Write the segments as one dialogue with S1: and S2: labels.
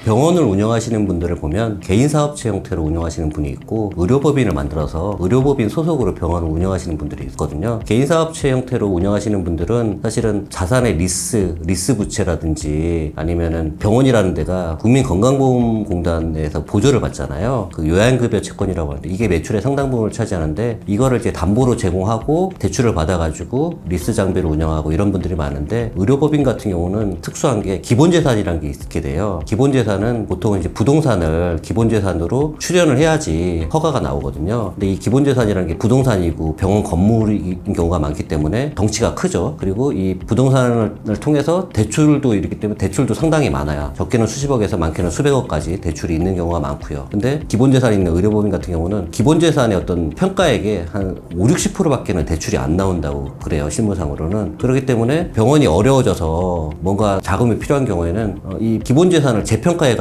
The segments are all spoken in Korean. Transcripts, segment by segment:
S1: 병원을 운영하시는 분들을 보면 개인사업체 형태로 운영하시는 분이 있고 의료법인을 만들어서 의료법인 소속으로 병원을 운영하시는 분들이 있거든요. 개인사업체 형태로 운영하시는 분들은 사실은 자산의 리스 부채라든지 아니면은 병원이라는 데가 국민건강보험공단에서 보조를 받잖아요. 그 요양급여 채권이라고 하는데 이게 매출의 상당 부분을 차지하는데 이거를 이제 담보로 제공하고 대출을 받아가지고 리스 장비를 운영하고 이런 분들이 많은데 의료법인 같은 경우는 특수한 게 기본재산이라는 게 있게 돼요. 기본재산은 보통 이제 부동산을 기본재산으로 출연을 해야지 허가가 나오거든요. 근데 이 기본재산이라는 게 부동산이고 병원 건물인 경우가 많기 때문에 덩치가 크죠. 그리고 이 부동산을 통해서 대출도 이렇기 때문에 대출도 상당히 많아요. 적게는 수십억에서 많게는 수백억까지 대출이 있는 경우가 많고요. 근데 기본재산이 있는 의료법인 같은 경우는 기본재산의 어떤 평가액의 한 50~60%밖에는 대출이 안 나온다고 그래요. 실무상으로는. 그렇기 때문에 병원이 어려워져서 뭔가 자금이 필요한 경우에는 이 기본재산을 재평가해가지고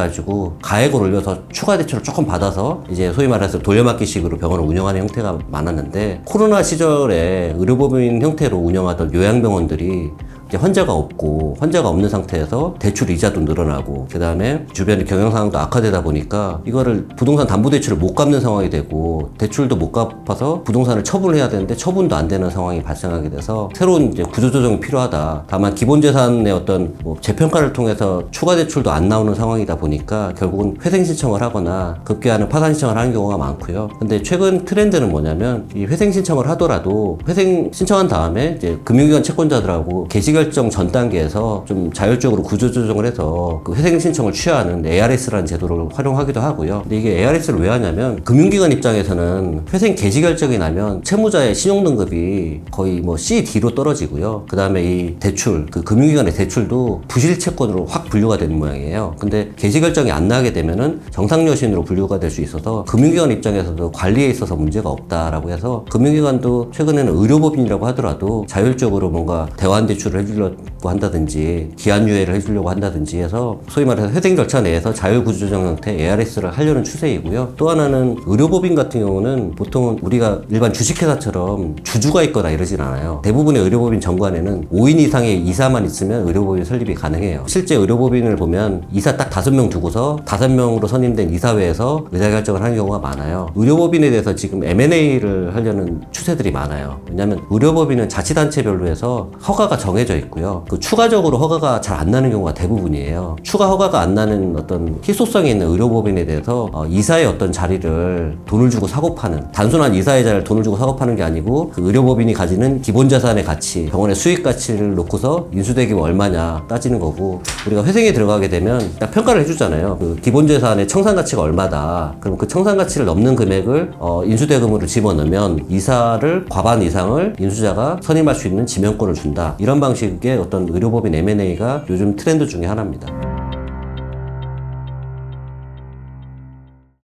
S1: 가액을 올려서 추가 대출을 조금 받아서 이제 소위 말해서 돌려막기식으로 병원을 운영하는 형태가 많았는데 코로나 시절에 의료법인 형태로 운영하던 요양병원들이 환자가 없고 환자가 없는 상태에서 대출 이자도 늘어나고 그 다음에 주변의 경영 상황도 악화되다 보니까 이거를 부동산 담보대출을 못 갚는 상황이 되고 대출도 못 갚아서 부동산을 처분해야 되는데 처분도 안 되는 상황이 발생하게 돼서 새로운 이제 구조조정이 필요하다. 다만 기본재산의 어떤 뭐 재평가를 통해서 추가 대출도 안 나오는 상황이다 보니까 결국은 회생 신청을 하거나 급기야는 파산 신청을 하는 경우가 많고요. 근데 최근 트렌드는 뭐냐면 이 회생 신청을 하더라도 회생 신청한 다음에 이제 금융기관 채권자들하고 개시결 결정 전 단계에서 좀 자율적으로 구조조정을 해서 그 회생 신청을 취하는 ARS라는 제도를 활용하기도 하고요. 근데 이게 ARS를 왜 하냐면 금융기관 입장에서는 회생 개시 결정이 나면 채무자의 신용등급이 거의 뭐 C, D로 떨어지고요. 그 다음에 이 대출, 그 금융기관의 대출도 부실 채권으로 확 분류가 되는 모양이에요. 근데 개시 결정이 안 나게 되면은 정상여신으로 분류가 될 수 있어서 금융기관 입장에서도 관리에 있어서 문제가 없다라고 해서 금융기관도 최근에는 의료법인이라고 하더라도 자율적으로 뭔가 대환 대출을 해주려고 한다든지 기한유예를 해주려고 한다든지 해서 소위 말해서 회생 절차 내에서 자율구조조정 형태 ARS를 하려는 추세이고요. 또 하나는 의료법인 같은 경우는 보통은 우리가 일반 주식회사처럼 주주가 있거나 이러진 않아요. 대부분의 의료법인 정관에는 5인 이상의 이사만 있으면 의료법인 설립이 가능해요. 실제 의료법인을 보면 이사 딱 5명 두고서 5명으로 선임된 이사회에서 의사결정을 하는 경우가 많아요. 의료법인에 대해서 지금 M&A를 하려는 추세들이 많아요. 왜냐하면 의료법인은 자치단체별로 해서 허가가 정해져 있고요. 그 추가적으로 허가가 잘 안 나는 경우가 대부분이에요. 추가 허가가 안 나는 어떤 희소성이 있는 의료법인에 대해서 이사의 어떤 자리를 돈을 주고 사고 파는, 단순한 이사의 자리를 돈을 주고 사고 파는 게 아니고 그 의료법인이 가지는 기본자산의 가치, 병원의 수익 가치를 놓고서 인수대금이 얼마냐 따지는 거고, 우리가 회생에 들어가게 되면 딱 평가를 해주잖아요. 그 기본자산의 청산가치가 얼마다. 그럼 그 청산가치를 넘는 금액을 인수대금으로 집어넣으면 이사를 과반 이상을 인수자가 선임할 수 있는 지명권을 준다. 이런 방식의 어떤 의료법인 M&A가 요즘 트렌드 중에 하나입니다.